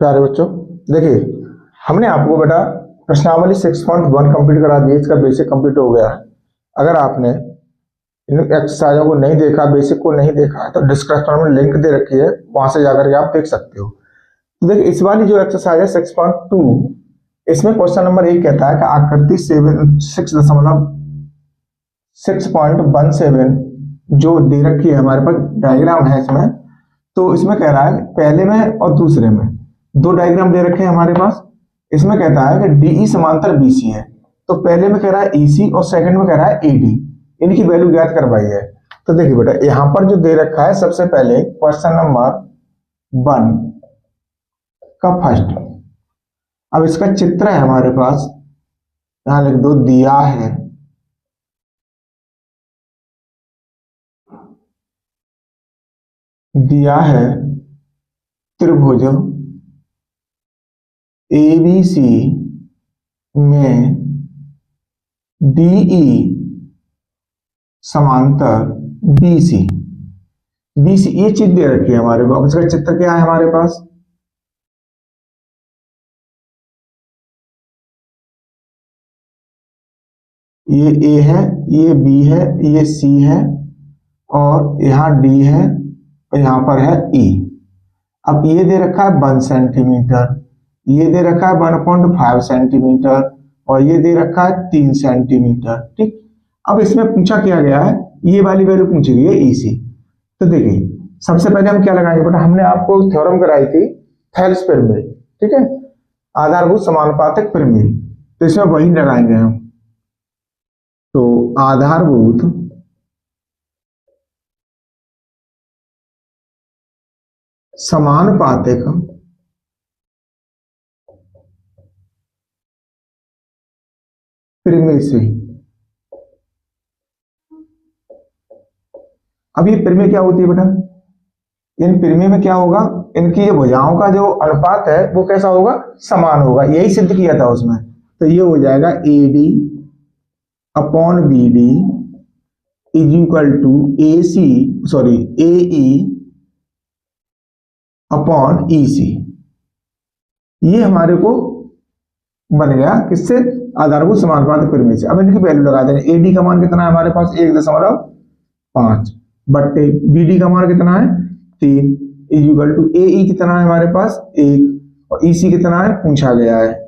प्यारे बच्चों, देखिए हमने आपको बेटा प्रश्नावली 6.1 कंप्लीट करा दी, इसका बेसिक कंप्लीट हो गया है। अगर आपने इन एक्सरसाइजों को नहीं देखा, बेसिक को नहीं देखा है, तो डिस्क्रिप्शन में लिंक दे रखी है, वहां से जाकर के आप देख सकते हो। तो देखिए इस वाली जो एक्सरसाइज है 6.2, इसमें क्वेश्चन नंबर 1 कहता है कि आकृति 6.17 जो दे रखी है हमारे पास, डायग्राम है इसमें। तो इसमें कह रहा है पहले में और दूसरे में दो डायग्राम दे रखे हैं हमारे पास। इसमें कहता है कि डीई समांतर बीसी है, तो पहले में कह रहा है ईसी और सेकंड में कह रहा है एडी, इनकी वैल्यू ज्ञात करवाई है। तो देखिए बेटा यहां पर जो दे रखा है, सबसे पहले क्वेश्चन नंबर 1 का फर्स्ट, अब इसका चित्र है हमारे पास, यहां लिख दो दिया है। दिया है त्रिभुज एबीसी में डीई समांतर बीसी। बीसी ये चीज दे रखी है हमारे को। अब इसका चित्र क्या है हमारे पास, ये ए है, ये बी है, ये सी है, और यहाँ डी है, और यहाँ पर है ई। अब ये दे रखा है 1 सेंटीमीटर, ये दे रखा है 1.5 सेंटीमीटर, और ये दे रखा है 3 सेंटीमीटर। ठीक, अब इसमें पूछा क्या गया है, ये वाली वैल्यू पूछी गई है ईसी। तो देखिए सबसे पहले हम क्या लगाएंगे बेटा, हमने आपको थ्योरम कराई थी थेल्स प्रमेय, ठीक है, आधारभूत समानुपातिक प्रमेय। तो इसमें वही लगाएंगे हम। तो आधारभूत समानुपातिक प्रमेय से, अब ये प्रमेय क्या होती है बेटा, इन प्रमेय में क्या होगा, इनकी ये भुजाओं का जो अनुपात है वो कैसा होगा, समान होगा। यही सिद्ध किया था उसमें। तो ये हो जाएगा AD upon BD is equal to AE upon EC। ये हमारे को बन गया किससे, आधारभूत समानुपातिक प्रमेय से। अब इनकी वैल्यू लगा देंगे। AD का मान कितना है हमारे पास 1.5, बट्टे BD का मान कितना है 3, इज इक्वल टू AE कितना है हमारे पास 1, और EC कितना है पूछा गया है।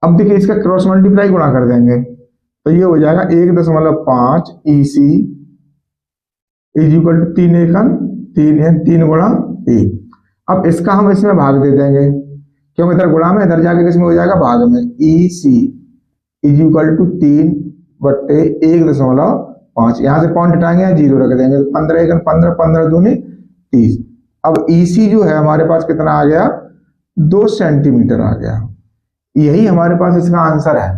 अब देखिए इसका क्रॉस मल्टीप्लाई गुणा कर देंगे, तो ये हो जाएगा 1.5 EC इज इक्वल टू 3 गुणा 1। अब इसका हम इसमें भाग दे देंगे, क्योंकि इधर गुणा में, इधर जाके किसमें हो जाएगा भाग में। EC इज इक्वल टू 3 बट्टे 1.5, यहां से पॉइंट हटाएंगे, यहाँ 0 रख देंगे। 15 1 15, 15 दूनी 30। अब EC जो है हमारे पास कितना आ गया, 2 सेंटीमीटर आ गया। यही हमारे पास इसका आंसर है।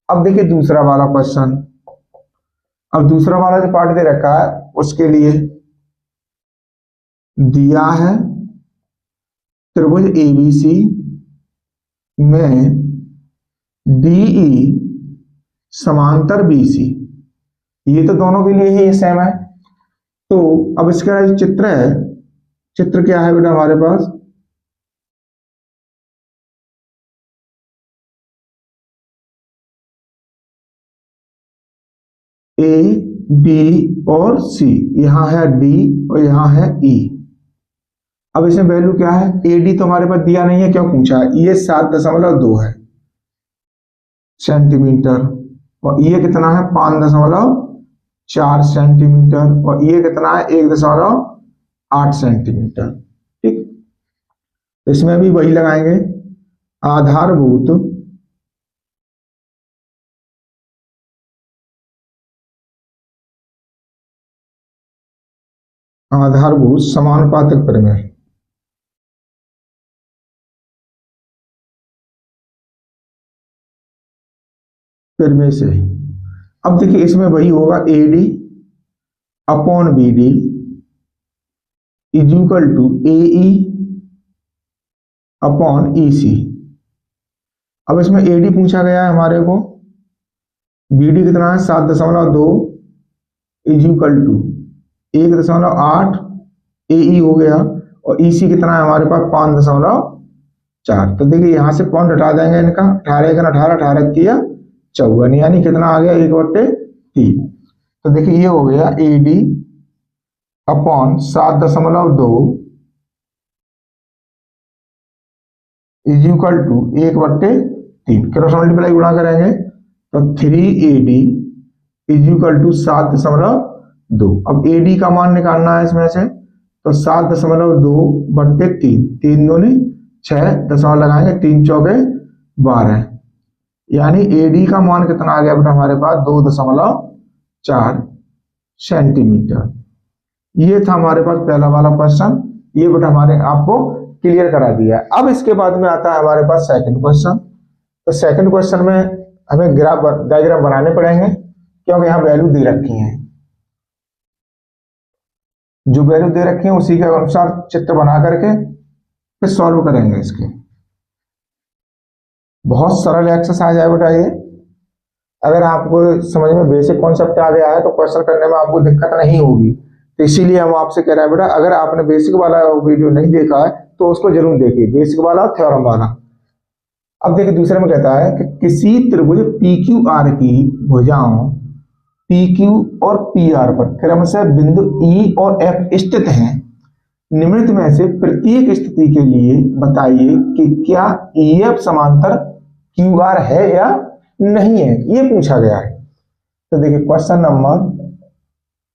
अब देखिए दूसरा वाला क्वेश्चन, अब दूसरा वाला जो पार्ट दे रखा है उसके लिए दिया है त्रिभुज ABC में DE समांतर BC। ये तो दोनों के लिए ही सेम है। तो अब इसका जो चित्र है, चित्र क्या है बेटा हमारे पास, A B और C, यहां है D और यहां है E। अब इसमें वैल्यू क्या है, AD तो हमारे पास दिया नहीं है, क्यों पूछा है, ये 7.2 है सेंटीमीटर, और ये कितना है 5.4 सेंटीमीटर, और ये कितना है 1.8 सेंटीमीटर। ठीक, इसमें भी वही लगाएंगे, आधारभूत समानुपातिक प्रमेय। प्रमेय से अब देखिए इसमें वही होगा, AD upon BD is equal to AE upon EC। अब इसमें AD पूछा गया है हमारे को, BD कितना है 7.2 इज इक्वल टू 1.8 AE हो गया, और EC कितना है हमारे पास 5.4। तो देखिए यहां से पॉइंट हटा देंगे इनका, 18 18 किया 54, यानी कितना आ गया 1/3। तो देखिए ये हो गया AD upon 7.2 is equal to 1/3। Cross multiply गुणा करेंगे तो 3AD इज इक्वल टू 7.2। अब AD का मान निकालना है इसमें से, तो 7.2/3, 3 दूनी 6, दशमलव लगाएंगे, 3 चौके 12, यानी AD का मान कितना आ गया बेटा हमारे पास 2.4 सेंटीमीटर। ये था हमारे पास पहला वाला क्वेश्चन, ये बेटा हमारे आपको क्लियर करा दिया है। अब इसके बाद में आता है हमारे पास सेकंड क्वेश्चन। तो सेकंड क्वेश्चन में हमें ग्राफ डायग्राम बनाने पड़ेंगे, क्योंकि यहाँ वैल्यू दे रखी है, जो वैल्यू दे रखी है उसी के अनुसार चित्र बना करके फिर सॉल्व करेंगे इसके। बहुत सरल एक्सरसाइज है बेटा ये। अगर आपको समझ में बेसिक कॉन्सेप्ट आ गया है तो क्वेश्चन करने में आपको दिक्कत नहीं होगी। तो इसीलिए हम आपसे कह रहे हैं बेटा, अगर आपने बेसिक वाला वीडियो नहीं देखा है तो उसको जरूर देखिए, बेसिक वाला थ्योरम वाला। अब देखिए दूसरे में कहता है कि किसी त्रिभुज PQR की भुजाओं PQ और PR पर क्रमशः बिंदु E और F स्थित हैं। निम्नलिखित में से प्रत्येक स्थिति के लिए बताइए कि क्या EF समांतर QR है या नहीं है, ये पूछा गया है। तो देखिए क्वेश्चन नंबर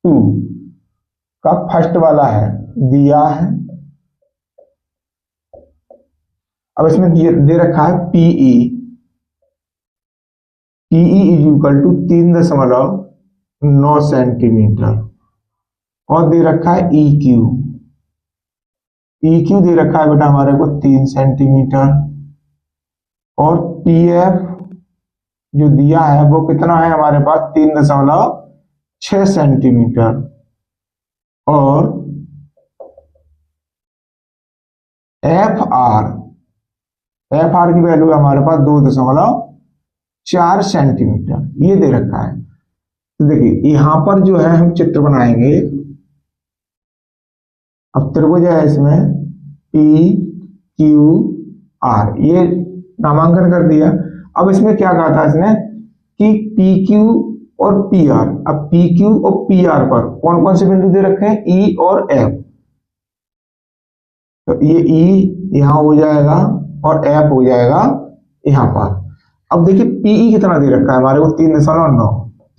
2 का फर्स्ट वाला है, दिया है। अब इसमें दे रखा है PE is equal to 3.9 centimetre, और दे रखा है EQ दे रखा है बेटा हमारे को 3 सेंटीमीटर, और PF जो दिया है वो कितना है हमारे पास 3.6 सेंटीमीटर, और FR की वैल्यू है हमारे पास 2.4 सेंटीमीटर, ये दे रखा है। तो देखिए यहां पर जो है हम चित्र बनाएंगे। अब त्रिभुज है इसमें PQR, ये नामांकन कर दिया। अब इसमें क्या कहा था इसने कि PQ और PR, अब PQ और PR पर कौन कौन से बिंदु दे रखे हैं, E और F। तो ये E यहां हो जाएगा और F हो जाएगा यहां पर। अब देखिए PE कितना दे रखा है हमारे को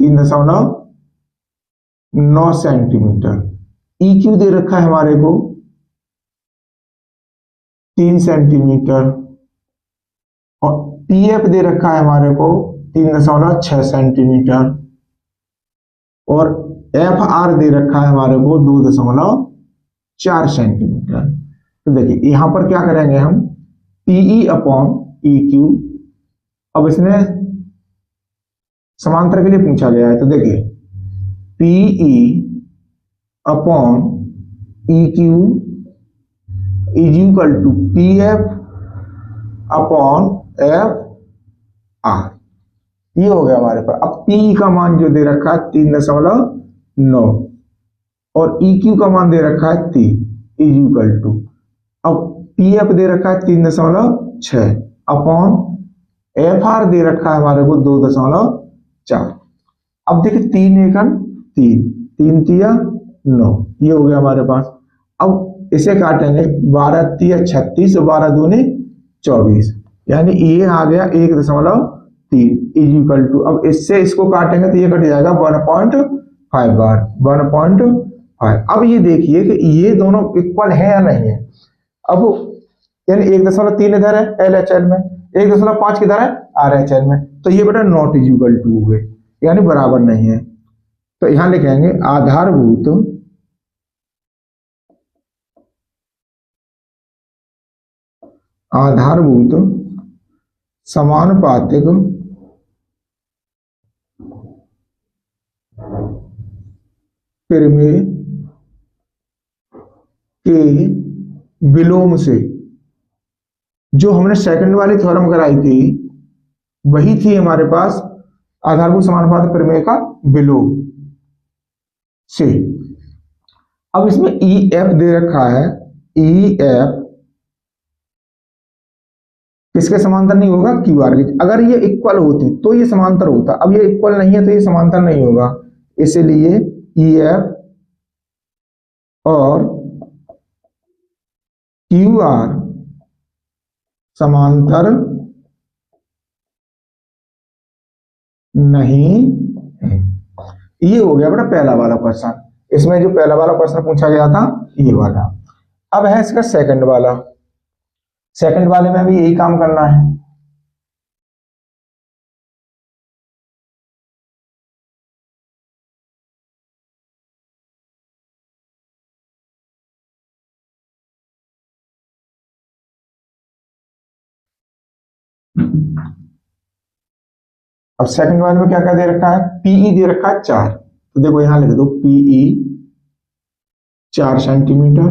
3.9 सेंटीमीटर। EQ दे रखा है हमारे को 3 सेंटीमीटर, और PF दे रखा है हमारे को 3.6 सेंटीमीटर, और FR दे रखा है हमारे को 2.4 सेंटीमीटर। तो देखिए यहां पर क्या करेंगे हम, PE अपॉन EQ। अब इसने समांतर के लिए पूछा गया है, तो देखिए PE upon EQ is equal to PF upon FR, ये हो गया हमारे पास। अब PE का मान जो दे रखा है 3.9, और EQ का मान दे रखा है 3 इज इक्वल टू, अब PF दे रखा है 3.6 अपॉन FR दे रखा है हमारे को 2.4। अब देखिए 3 एकम 3, 3 तिया 9, ये हो गया हमारे पास। अब इसे काटेंगे, 12 तिया 36 और 12 दूनी 24, यानी ये आ गया 1.3 इज इक्वल टू। अब इससे इसको काटेंगे तो ये कट जाएगा 1.5 बार, 1.5। अब ये देखिए कि ये दोनों इक्वल है या नहीं है। अब यानी 1.3 इधर है LHL में, 1.5 किधर है RHL में, तो ये बेटा नॉट इज इक्वल टू हुए, यानी बराबर नहीं है। तो यहां लिखेंगे आधारभूत समानुपातिक परिमेय के विलोम से, जो हमने सेकंड वाली थ्योरम कराई थी वही थी हमारे पास आधारभूत समानुपातिक परिमेय का विलोम से। अब इसमें ई एफ दे रखा है, ई एफ किसके समांतर नहीं होगा, क्यू आर के। अगर ये इक्वल होती तो ये समांतर होता, अब ये इक्वल नहीं है तो ये समांतर नहीं होगा, इसलिए ई एफ और क्यू आर समांतर नहीं है। ये हो गया बेटा पहला वाला क्वेश्चन। इसमें जो पहला वाला क्वेश्चन पूछा गया था ये वाला। अब है इसका सेकंड वाला। सेकंड वाले में भी यही काम करना है। अब सेकंड वाले में क्या क्या दे रखा है, पीई दे रखा है 4, तो देखो यहां लिख दो पीई 4 सेंटीमीटर,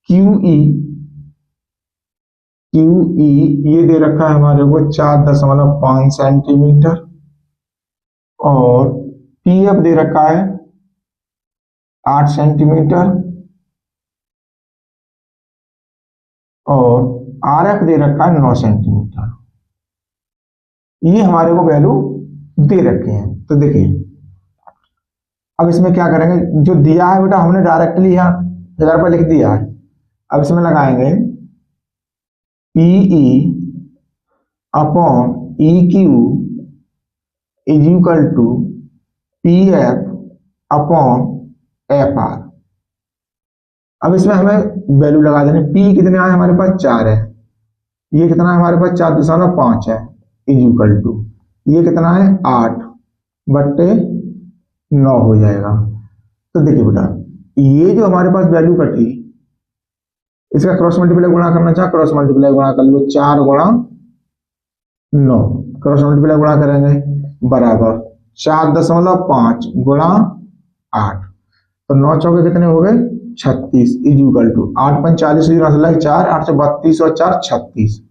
क्यूई क्यूई ये दे रखा है हमारे को 4.5 सेंटीमीटर, और पीएफ दे रखा है 8 सेंटीमीटर, और आरएफ दे रखा है 9 सेंटीमीटर। ये हमारे को वैल्यू दे रखे हैं। तो देखिए अब इसमें क्या करेंगे, जो दिया है बेटा हमने डायरेक्टली यहाँ इधर पर लिख दिया है। अब इसमें लगाएंगे PE upon E Q is equal to P F upon F R. अब इसमें हमें वैल्यू लगा देने, पी कितने आए हमारे पास 4 है, ये कितना है हमारे पास 4.5 है, इज इक्वल टू ये कितना है 8/9 हो जाएगा। तो देखिए बेटा ये जो हमारे पास वैल्यू कटी, इसका क्रॉस मल्टीप्लाई गुणा करना चाहे क्रॉस मल्टीप्लाई गुणा कर लो, 4 गुणा 9 क्रॉस मल्टीप्लाई गुणा करेंगे बराबर 4.5 गुणा 8, तो 9 चौके कितने हो गए 36 इज इक्वल टू 8 5 40 4 8 32 और 4 36,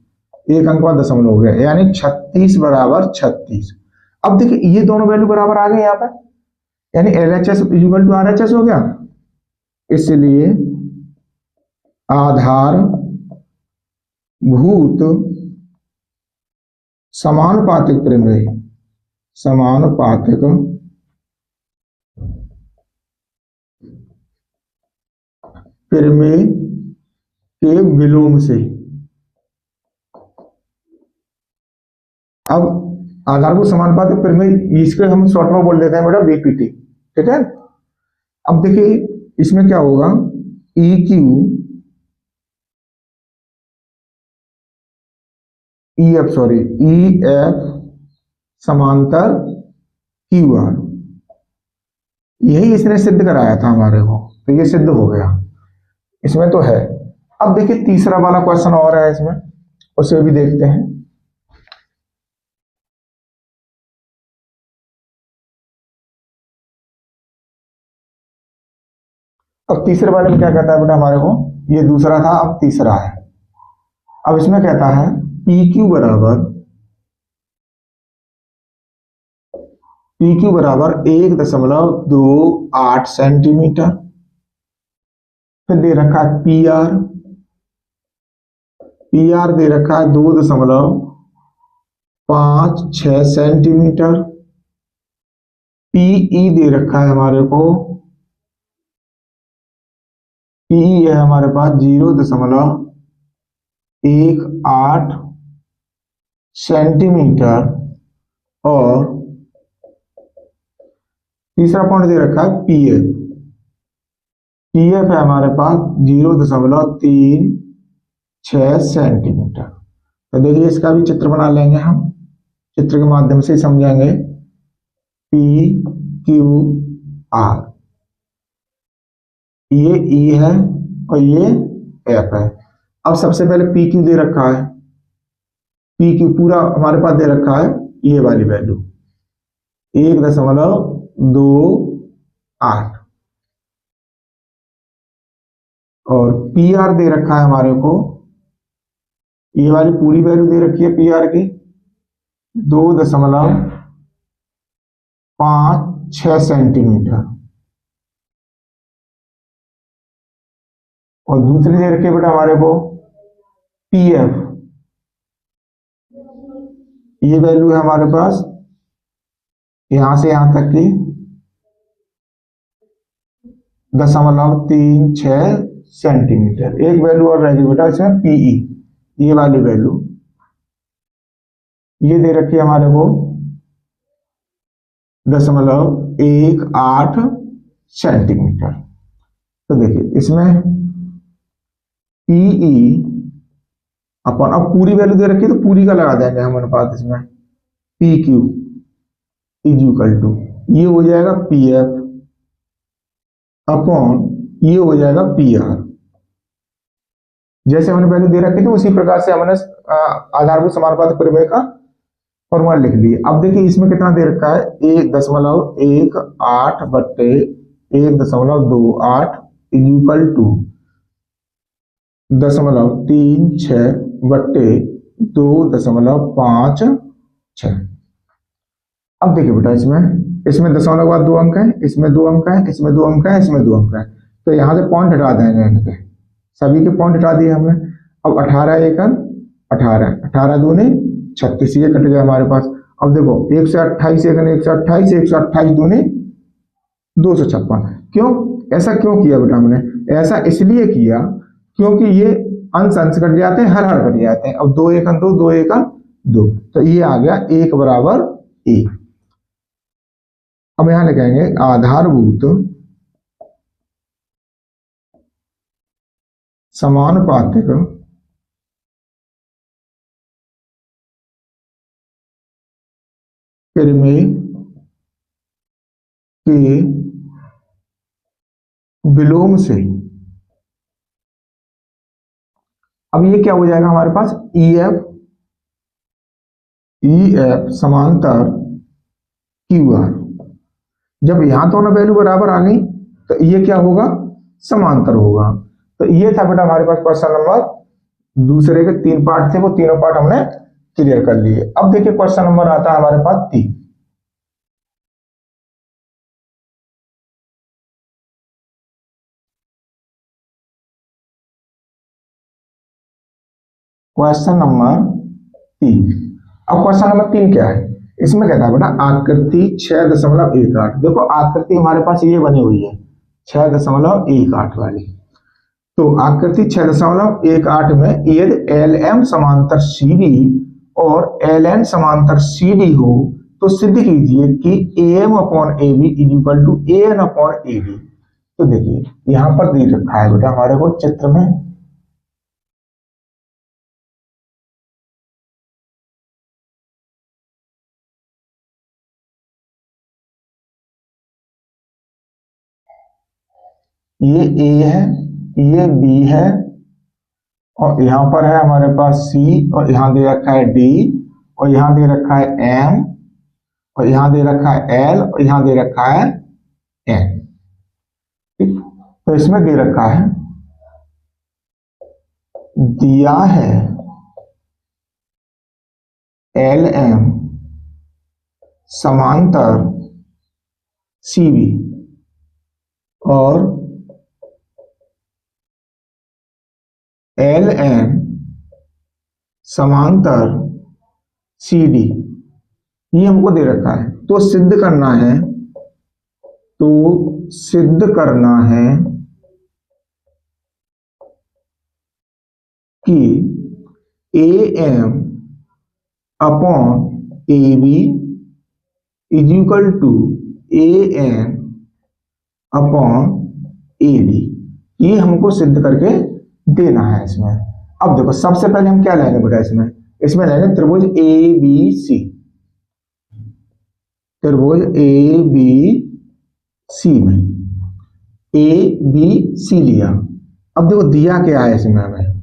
एक अंक का दशमलव हो गया, यानी 36 बराबर 36। अब देखिए ये दोनों वैल्यू बराबर आ गए यहाँ पर, यानी LHS इक्वल टू RHS हो गया। इसलिए आधार भूत समानुपातिक प्रमेय, समानुपातिक प्रमेय के विलोम से, अब आधारभूत समानुपातिक प्रमेय इसके हम शॉर्ट में बोल देते हैं बेटा बीपीटी, ठीक है। अब देखिए इसमें क्या होगा, ई क्यू ई एफ समांतर क्यू आर, यही इसने सिद्ध कराया था हमारे को, तो ये सिद्ध हो गया इसमें तो है। अब देखिए तीसरा वाला क्वेश्चन और है इसमें, उसे भी देखते हैं। अब तीसरे वाले में क्या कहता है बेटा हमारे को, ये दूसरा था अब तीसरा है। अब इसमें कहता है पी क्यू बराबर 1.28 सेंटीमीटर, फिर दे रखा है पी आर दे रखा है 2.56 सेंटीमीटर, पीई दे रखा है हमारे को, पीई है हमारे पास 0.18 सेंटीमीटर, और तीसरा पॉइंट दे रखा है पीएफ है हमारे पास 0.36 सेंटीमीटर। तो देखिए इसका भी चित्र बना लेंगे हम, चित्र के माध्यम से समझेंगे। पी क्यू आर, ये ई है और ये एफ है। अब सबसे पहले पी क्यू दे रखा है, पी क्यू पूरा हमारे पास दे रखा है ये वाली वैल्यू 1.28, और पी आर दे रखा है हमारे को, ये वाली पूरी वैल्यू दे रखी है पी आर की 2.56 सेंटीमीटर, और दूसरी दे रखी है बेटा हमारे को पी एफ, ये वैल्यू है हमारे पास यहां से यहां तक की 0.36 सेंटीमीटर। एक वैल्यू और रहेगी बेटा इसमें पीई, ये वाली वैल्यू ये दे रखी है हमारे को 0.18 सेंटीमीटर। तो देखिए इसमें पीई अपन अब पूरी वैल्यू दे रखी है तो पूरी का लगा देंगे हम अनुपात इसमें, P Q is equal to ये हो जाएगा पी एफ अपॉन ये हो जाएगा पी आर। जैसे हमने वैल्यू दे रखी थी उसी प्रकार से हमने आधारभूत समानुपातिक परिमेय का फॉर्मूला लिख दिए। अब देखिए इसमें कितना दे रखा है 1.18 बट्टे 1.28 इज इक्वल टू 0.36 बट्टे 2.56। अब देखिए बेटा इसमें दशमलव के बाद 2 अंक है, इसमें 2 अंक है, इसमें 2 अंक है, इसमें 2 अंक है, तो यहां से पॉइंट हटा देंगे इनके, सभी के पॉइंट हटा दिए हमने। अब 18 एकम 18 18 दूनी 36, ये कट गया हमारे पास। अब देखो 128 एकम 128 128 दूनी 256। क्यों ऐसा क्यों किया बेटा हमने? ऐसा इसलिए किया क्योंकि ये अंश अंश कट जाते हैं, हर हर कट जाते हैं। अब 2 एकम 2 2 एकम 2, तो ये आ गया 1 बराबर 1। अब यहां लिखेंगे आधारभूत समानुपातिक परिमेय के विलोम से। अब ये क्या हो जाएगा हमारे पास ई एफ समांतर क्यू आर। जब यहां दोनों वैल्यू बराबर आ गई तो ये क्या होगा समांतर होगा। तो ये था बेटा हमारे पास क्वेश्चन नंबर, दूसरे के 3 पार्ट थे, वो तीनों पार्ट हमने क्लियर कर लिए। अब देखिए क्वेश्चन नंबर आता है हमारे पास 3। Question number 3। अब क्वेश्चन नंबर 3 क्या है? इसमें कहता है बेटा आकृति 6.18। देखो आकृति हमारे पास ये बनी हुई है 6.18 वाली। तो आकृति 6.18 में यदि एल एम समांतर सी डी और एल एन समांतर सी डी हो तो सिद्ध कीजिए कि A M upon A B is equal to A N upon A D. तो देखिए यहां पर दे रखा है बेटा हमारे को चित्र में, ये ए है, ये बी है, और यहां पर है हमारे पास सी, और यहां दे रखा है डी, और यहां दे रखा है एम, और यहां दे रखा है एल, और यहां दे रखा है एन। ठीक, तो इसमें दे रखा है, दिया है एल एम समांतर सी बी और एल एन समांतर सी डी, ये हमको दे रखा है। तो सिद्ध करना है, तो सिद्ध करना है कि A M upon A B is equal to A N upon A D, ये हमको सिद्ध करके देना है इसमें। अब देखो सबसे पहले हम क्या लेंगे बेटा इसमें लेंगे त्रिभुज ए बी सी, त्रिभुज ए बी सी में ए बी सी लिया। अब देखो दिया क्या है इसमें हमें,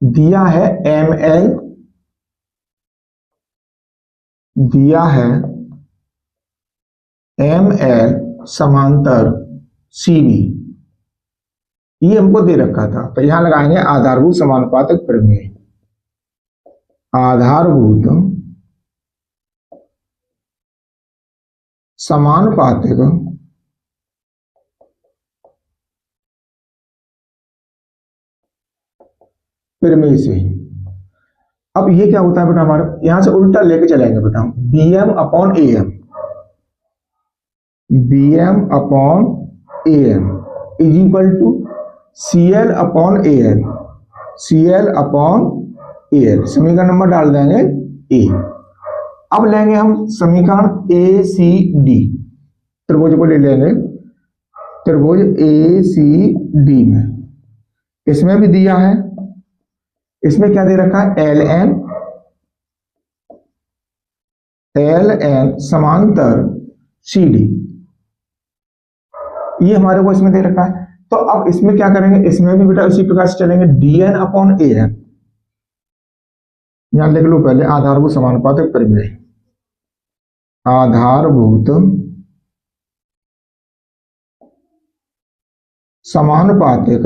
दिया है एम एल, दिया है एम एल समांतर सी बी, ये हमको दे रखा था। तो यहां लगाएंगे आधारभूत समानुपातिक परिमेय, आधारभूत समानुपातिक प्रमेय से। अब ये क्या होता है बेटा, हमारे यहां से उल्टा लेके चलेंगे बेटा, B M upon A M, B M upon A M is equal to C L upon A L, C L upon A L, समीकरण नंबर डाल देंगे ए। अब लेंगे हम समीकरण ए सी डी, त्रिभुज को ले लेंगे, त्रिभुज ए सी डी में, इसमें भी दिया है, इसमें क्या दे रखा है, एल एन समांतर सी डी, ये हमारे को इसमें दे रखा है। तो अब इसमें क्या करेंगे, इसमें भी बेटा उसी प्रकार से चलेंगे, D N upon A N, यहां लिख लो पहले आधारभूत समानुपातिक प्रमेय, आधारभूत समानुपातिक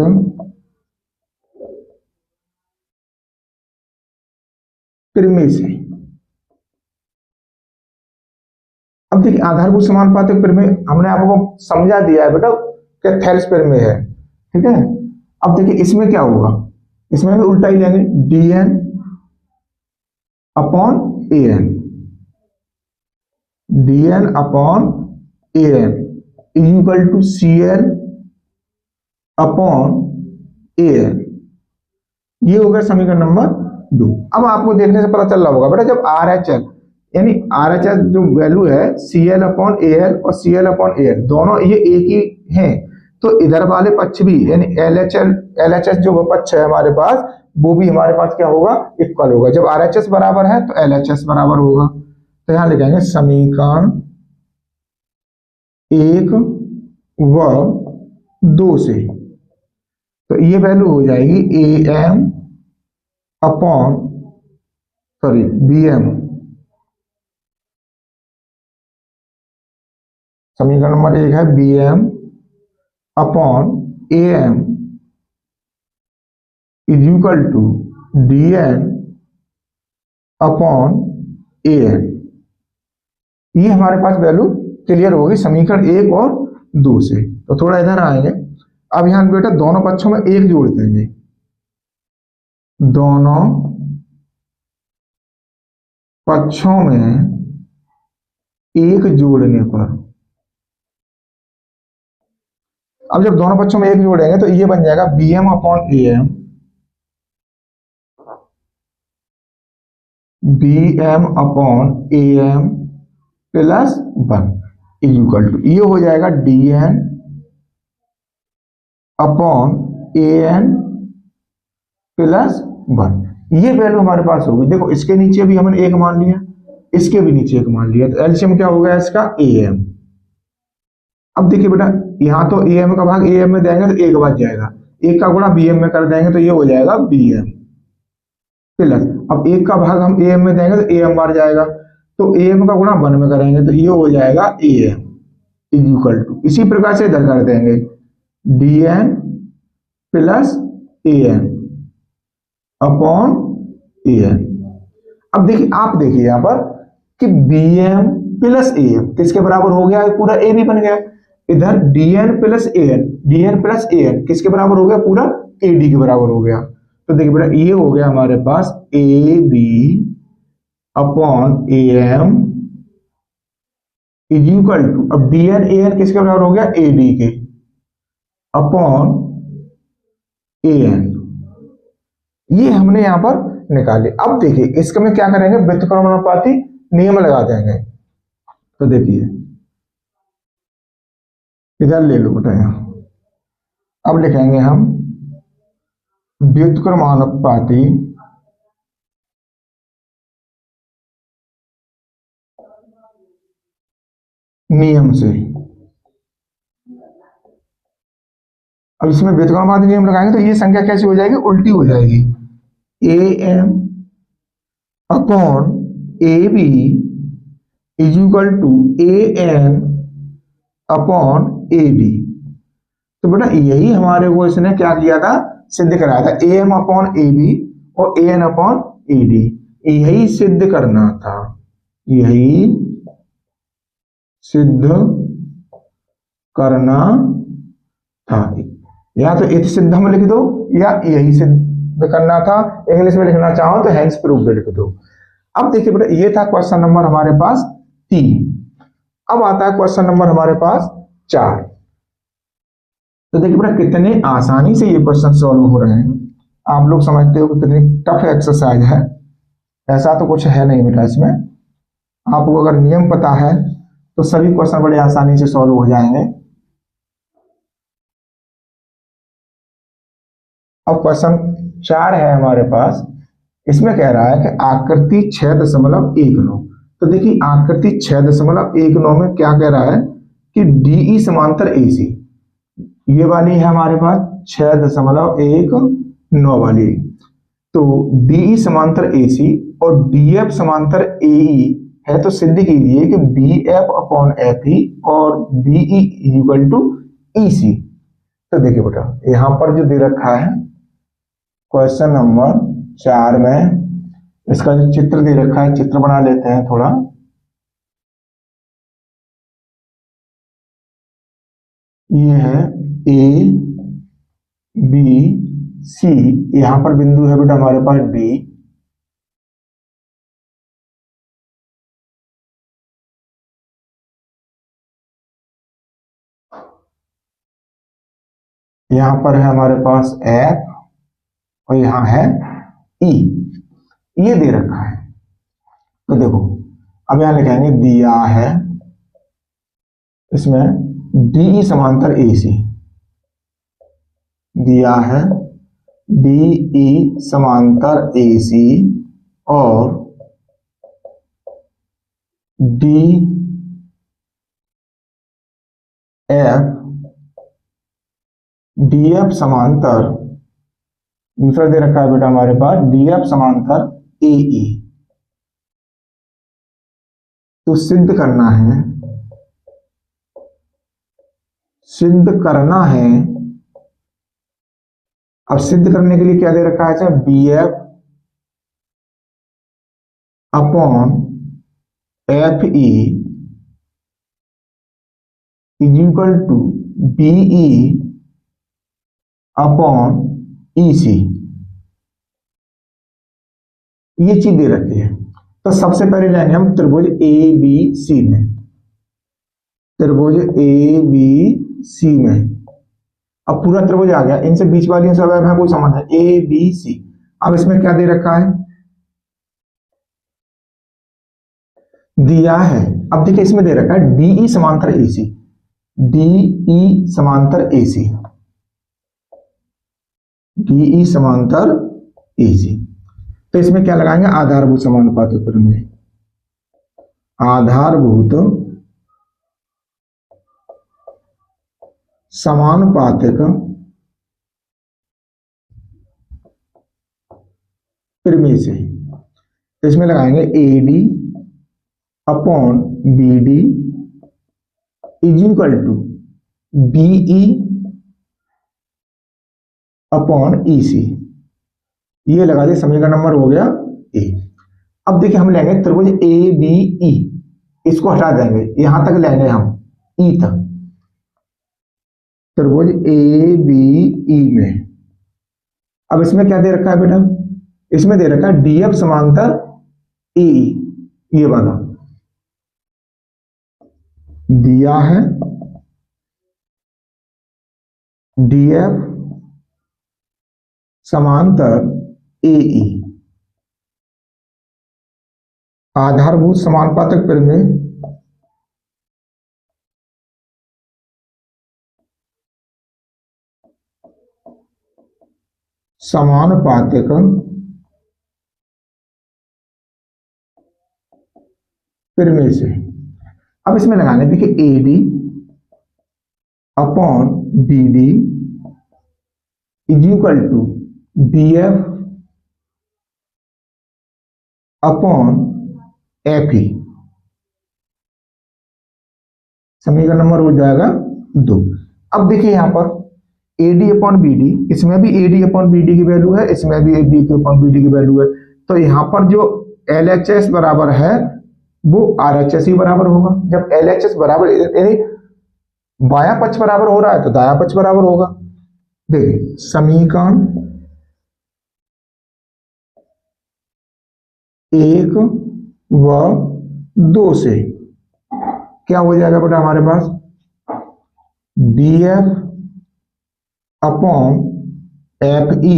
प्रमेय से। अब देखिए आधारभूत समानुपातिक प्रमेय हमने आपको समझा दिया है बेटा कि थेल्स प्रमेय है, ठीक है। अब देखिए इसमें क्या होगा, इसमें भी उल्टा ही लेंगे, D N upon A N, D N upon A N is equal to C L upon A N, ये हो गया समीकरण नंबर 2। अब आपको देखने से पता चल रहा होगा बेटा, जब आर एच एल यानी आर एच एल जो वैल्यू है C L upon A L और C L upon A L दोनों ये एक ही हैं, तो इधर वाले पक्ष भी यानी एल एच एस जो पक्ष है हमारे पास, वो भी हमारे पास क्या होगा, इक्वल होगा। जब आर एच एस बराबर है तो एल एच एस बराबर होगा। तो यहां लिखेंगे समीकरण 1 व 2 से, तो ये वैल्यू हो जाएगी A M upon sorry B M, समीकरण नंबर 1 है B M upon A M is equal to D N upon A N, ये हमारे पास वैल्यू क्लियर होगी समीकरण 1 और 2 से। तो थोड़ा इधर आएंगे, अब यहां बेटा दोनों पक्षों में 1 जोड़ देंगे, दोनों पक्षों में 1 जोड़ने पर, अब जब दोनों पक्षों में 1 जोड़ेंगे तो ये बन जाएगा B M upon A M, B M upon A M plus 1 is equal to, ये हो जाएगा D N upon A N plus 1, ये वैल्यू हमारे पास होगी। देखो इसके नीचे भी हमने 1 मान लिया, इसके भी नीचे 1 मान लिया, तो एलसीएम क्या हो गया इसका ए एम। अब देखिए बेटा यहां तो ए एम का भाग ए एम में देंगे तो 1 बच जाएगा, 1 का गुणा बी एम में कर देंगे तो ये हो जाएगा बी एम प्लस, अब 1 का भाग हम ए एम में देंगे तो ए एम बार जाएगा, तो ए एम का गुणा 1 में करेंगे तो ये हो जाएगा A M is equal to, इसी प्रकार से इधर कर देंगे D N plus A N upon A N. अब देखिए आप देखिए यहां पर कि B M plus A M किसके बराबर हो गया, पूरा ए भी बन गया, इधर D N plus A N, D N plus A N किसके बराबर हो गया, पूरा ए डी के बराबर हो गया। तो देखिए बेटा ये हो गया हमारे पास A B upon A M is equal to, अब डी एन ए एन किसके बराबर हो गया, ए डी के अपॉन ए एन, ये हमने यहां पर निकाले। अब देखिए इसका में क्या करेंगे, व्युत्क्रमानुपाती नियम लगा देंगे। तो देखिए इधर ले लो बेटा, यहां अब लिखेंगे हम व्युत्क्रमानुपाती नियम से। अब इसमें व्युत्क्रमानुपाती नियम लगाएंगे तो ये संख्या कैसी हो जाएगी, उल्टी हो जाएगी, A M upon A B is equal to A N upon A D. तो बेटा यही हमारे को इसने क्या किया था, सिद्ध कराया था, A M upon A B और A N upon A D, यही सिद्ध करना था, यही सिद्ध करना था। या तो इति सिद्धम लिख दो या यही सिद्ध में करना था, इंग्लिश में लिखना चाहो तो हेंस प्रूव्ड लिख दो। अब देखिए बेटा, ये था क्वेश्चन नंबर हमारे पास 3। अब आता है क्वेश्चन नंबर हमारे पास 4। तो देखिए बेटा, कितने आसानी से ये क्वेश्चन सॉल्व हो रहे हैं। आप लोग समझते हो कि कितनी टफ एक्सरसाइज है। ऐसा तो कुछ है नहीं बेटा इसमें। आपको अगर नियम पता है तो सभी क्वेश्चन बड़े आसानी से सॉल्व हो जाएंगे। अब क्वेश्चन 4 है हमारे पास। इसमें कह रहा है कि आकृति 6.19। तो देखिए आकृति 6.19 में क्या कह रहा है कि डीई समांतर एसी, ये वाली है हमारे पास 6.19 वाली। तो डीई समांतर एसी और डीएफ समांतर एई है, तो सिद्ध कीजिए कि B F upon F E और बीई इक्वल टू ईसी। तो देखिए बेटा, यहां पर जो दे रखा है क्वेश्चन नंबर 4 में, इसका जो चित्र दे रखा है, चित्र बना लेते हैं थोड़ा। ये है ए बी सी, यहां पर बिंदु है बेटा हमारे पास डी, यहां पर है हमारे पास एफ और यहां है ई, ये दे रखा है। तो देखो अब यहां लिखेंगे दिया है इसमें डीई समांतर एसी, दिया है डीई समांतर एसी और डी एफ डीएफ समांतर, दूसरा दे रखा है बेटा हमारे पास डीएफ समांतर एई। तो सिद्ध करना है, सिद्ध करना है। अब सिद्ध करने के लिए क्या दे रखा है, B F upon F E is equal to BE upon EC, ये चीज दे रखी है। तो सबसे पहले लेंगे हम त्रिभुज ए बी सी में, त्रिभुज ए बी सी में। अब पूरा त्रिभुज आ गया, इनसे बीच वाली सब है कोई संबंध है, ए बी सी। अब इसमें क्या दे रखा है, दिया है। अब देखिए इसमें दे रखा है डीई समांतर एसी, डीई समांतर एसी, डीई समांतर एसी। तो इसमें क्या लगाएंगे, आधारभूत समानुपातिक प्रमेय, आधारभूत समानुपातिक प्रमेय से। तो इसमें लगाएंगे A D upon B D is equal to BE upon E C, ये लगा दिए, समीकरण नंबर हो गया ए। अब देखिए हम लेंगे त्रिभुज ए बी ई, इसको हटा देंगे, यहां तक लेंगे हम ई तक, त्रिभुज ए बी ई में। अब इसमें क्या दे रखा है बेटा, इसमें दे रखा है डीएफ समांतर ए, ये वाला दिया है डीएफ समांतर एई, आधारभूत समानुपातिक प्रमेय, समानुपातिक प्रमेय से। अब इसमें लगाने देखिए A D upon B D is equal to B F upon F E, समीकरण नंबर हो जाएगा 2। अब देखिए यहां पर A D upon B D, इसमें भी A D upon B D की वैल्यू है, इसमें भी A D upon B D की वैल्यू है। तो यहां पर जो एल एच एस बराबर है वो आर एच एस ही बराबर होगा। जब एल एच एस बराबर, यानी बायां पक्ष बराबर हो रहा है तो दायां पक्ष बराबर होगा। देखिए समीकरण 1 व 2 से क्या हो जाएगा बेटा हमारे पास, BF upon FE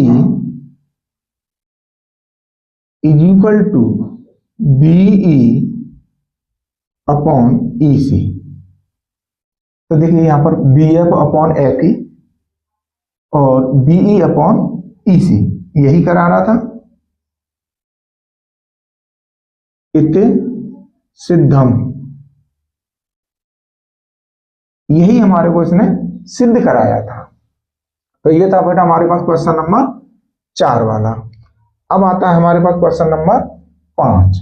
is equal to BE upon EC। तो देखिए यहां पर BF अपॉन FE और BE अपॉन EC यही करा रहा था, इत्ते सिद्धम, यही हमारे को इसने सिद्ध कराया था। तो ये था बेटा हमारे पास क्वेश्चन नंबर 4 वाला। अब आता है हमारे पास क्वेश्चन नंबर 5।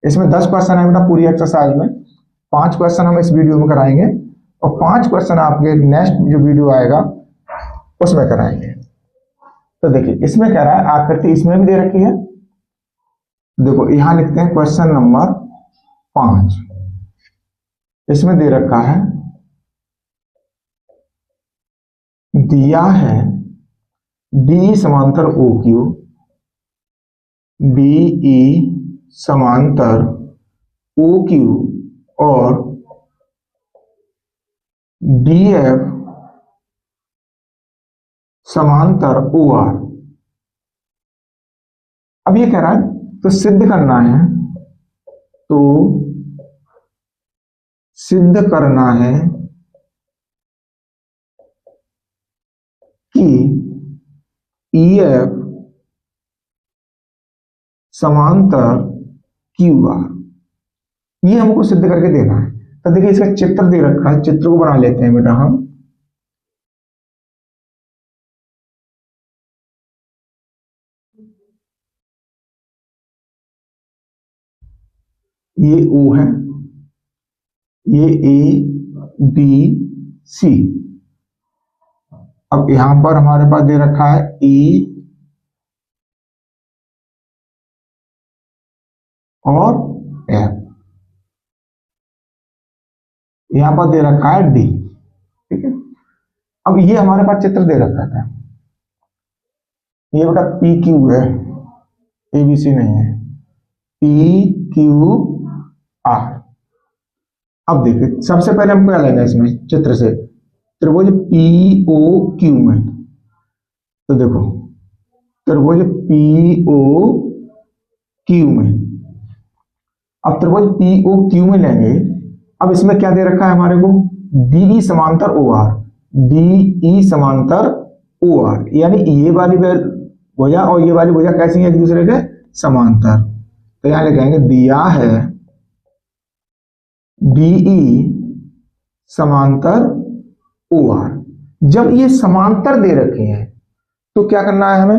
इसमें 10 क्वेश्चन है बेटा पूरी एक्सरसाइज में, 5 क्वेश्चन हम इस वीडियो में कराएंगे और 5 क्वेश्चन आपके नेक्स्ट जो वीडियो आएगा उसमें कराएंगे। तो देखिए इसमें कह रहा है आकृति इसमें भी दे रखी है, देखो यहां लिखते हैं क्वेश्चन नंबर 5, इसमें दे रखा है, दिया है डी समांतर OQ, BE समांतर OQ और DF समांतर OR। अब ये कह रहा है तो सिद्ध करना है, तो सिद्ध करना है कि EF समांतर QR, ये हमको सिद्ध करके देना है। तो देखिए इसका चित्र दे रखा है, चित्र को बना लेते हैं बेटा हम। ये O है, ये ABC, अब यहां पर हमारे पास दे रखा है E और F, यहां पर दे रखा है D, ठीक है। अब ये हमारे पास चित्र दे रखा था, ये बेटा PQ है, ABC नहीं है, PQR। अब देखिए सबसे पहले हम क्या लेंगे इसमें चित्र से, त्रिभुज POQ में, तो देखो त्रिभुज POQ में, अब त्रिभुज POQ में लेंगे। अब इसमें क्या दे रखा है हमारे को, DE समांतर OR, DE समांतर OR, यानी ये वाली भुजा और ये वाली भुजा कैसी है एक दूसरे के समांतर। तो यहां लिखेंगे दिया है DE समांतर OR। जब ये समांतर दे रखे हैं तो क्या करना है हमें,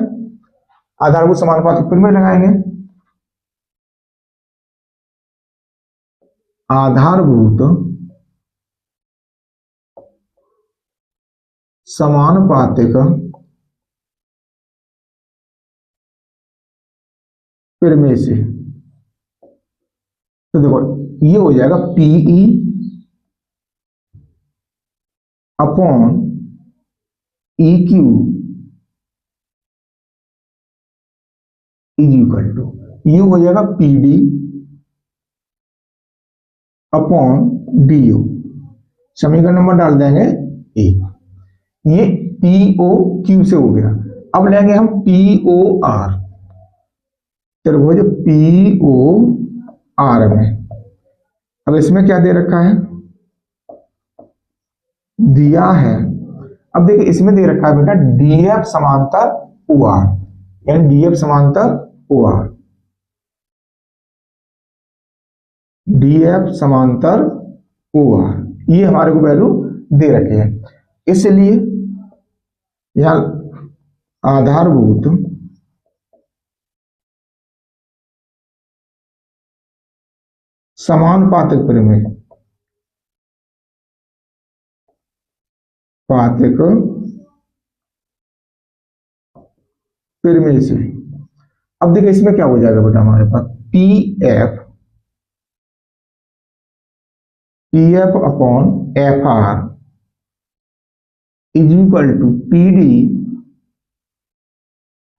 आधारभूत समानुपातिक प्रमेय लगाएंगे। आधारभूत समानुपातिक प्रमेय से, तो देखो ये हो जाएगा PE upon EQ is equal to, ये हो जाएगा PD अपॉन DO, समीकरण नंबर डाल देंगे 1। ये POQ से हो गया। अब लेंगे हम POR, त्रिभुज POR में, अब इसमें क्या दे रखा है, दिया है, अब देखिए इसमें दे रखा है बेटा DF समांतर OR, यानी DF समांतर OR, DF समांतर OR, ये हमारे को वैल्यू दे रखे हैं। इसलिए यहां आधारभूत समानुपातिक प्रमेय, पातिक प्रमेय से, अब देखिए इसमें क्या हो जाएगा बेटा हमारे पास PF upon FR is equal to PD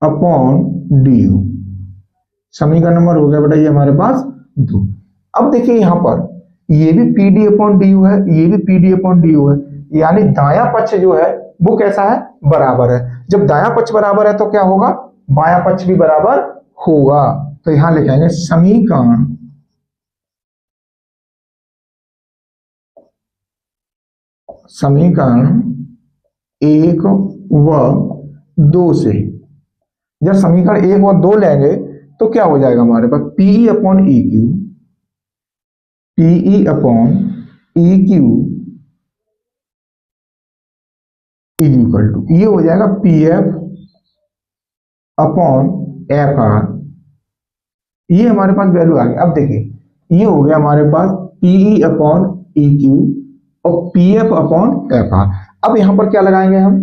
upon DU। समीकरण नंबर हो गया बेटा ये हमारे पास 2। अब देखिए यहां पर ये भी P D upon D you है, ये भी P D upon D you है, यानी दायां पक्ष जो है वो कैसा है, बराबर है। जब दायां पक्ष बराबर है तो क्या होगा, बायां पक्ष भी बराबर होगा। तो यहां लिख आएंगे समीकरण समीकरण 1 व 2 से, जब समीकरण 1 व 2 लेंगे तो क्या हो जाएगा हमारे पास, PE upon E Q, PE upon E Q is equal to, ये हो जाएगा P F upon F R. ये हमारे पास वैल्यू आ गई। अब देखिए ये हो गया हमारे पास पीई अपॉन ई क्यू और P F upon F R. अब यहां पर क्या लगाएंगे, हम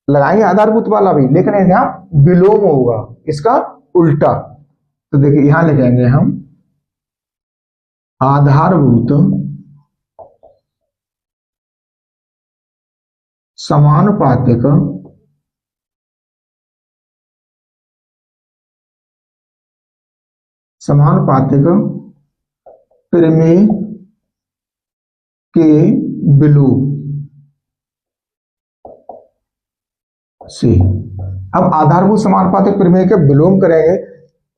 लगाएंगे आधारभूत वाला भी, लेकिन यहां विलोम होगा, इसका उल्टा। तो देखिए यहां लिखेंगे हम आधारभूत समानुपातिक प्रमेय के विलोम से। अब आधारभूत समानुपातिक प्रमेय के विलोम करेंगे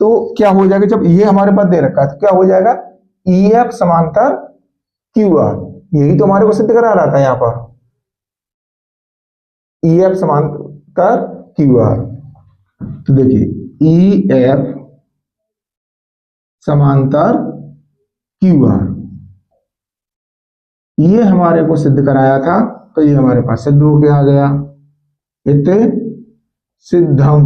तो क्या हो जाएगा, जब ये हमारे पास दे रखा है तो क्या हो जाएगा, ई एफ समांतर क्यू आर, यही तो हमारे को सिद्ध करा रहा था यहाँ पर, ई एफ समांतर क्यू आर। तो देखिए ई एफ समांतर क्यू आर, ये हमारे को सिद्ध कराया था, तो ये हमारे पास सिद्ध हो गया, आ गया इत सिद्धम।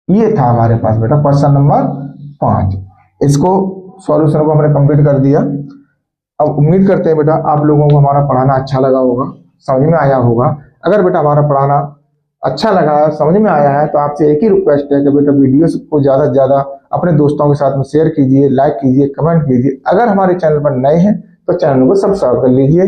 ये था हमारे पास बेटा क्वेश्चन नंबर 5। इसको सॉल्यूशन को हमने कंप्लीट कर दिया। अब उम्मीद करते हैं बेटा आप लोगों को हमारा पढ़ाना अच्छा लगा होगा, समझ में आया होगा। अगर बेटा हमारा पढ़ाना अच्छा लगा है, समझ में आया है, तो आपसे एक ही रिक्वेस्ट है कि बेटा वीडियो को ज़्यादा से ज़्यादा अपने दोस्तों के साथ में शेयर कीजिए, लाइक कीजिए, कमेंट कीजिए। अगर हमारे चैनल पर नए हैं तो चैनल को सब्सक्राइब कर लीजिए।